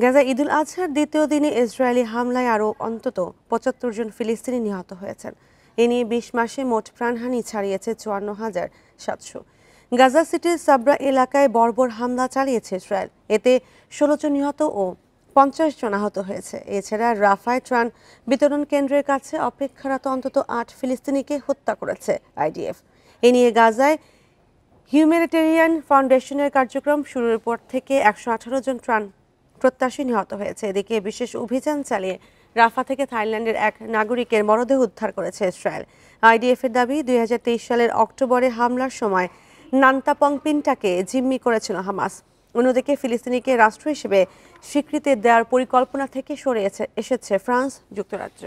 গাজা ঈদুল আজহার দ্বিতীয় দিনে ইসরায়েলি হামলায় আরও অন্তত ৭৫ জন ফিলিস্তিনি নিহত হয়েছেন। এ নিয়ে ২০ মাসে মোট প্রাণহানি ছাড়িয়েছে ৫৪,৭০০। গাজা সিটির সাবরা এলাকায় বর্বর হামলা চালিয়েছে ইসরায়েল। এতে ১৬ জন নিহত ও ৫০ জন আহত হয়েছে। এছাড়া রাফায় ত্রাণ বিতরণ কেন্দ্রের কাছে অপেক্ষারত অন্তত ৮ ফিলিস্তিনিকে হত্যা করেছে আইডিএফ। এ নিয়ে গাজায় হিউম্যানিটেরিয়ান ফাউন্ডেশনের কার্যক্রম শুরুর পর থেকে ১১৮ জন ত্রাণ প্রত্যাশী নিহত হয়েছে। এদিকে বিশেষ অভিযান চালিয়ে রাফা থেকে থাইল্যান্ডের এক নাগরিকের মরদেহ উদ্ধার করেছে ইসরায়েল। আইডিএফের দাবি, ২০২৩ সালের অক্টোবরে হামলার সময় নান্তা পংপিনটাকে জিম্মি করেছিল হামাস। অন্যদিকে ফিলিস্তিনিকে রাষ্ট্র হিসেবে স্বীকৃতি দেওয়ার পরিকল্পনা থেকে সরে এসেছে ফ্রান্স যুক্তরাজ্য।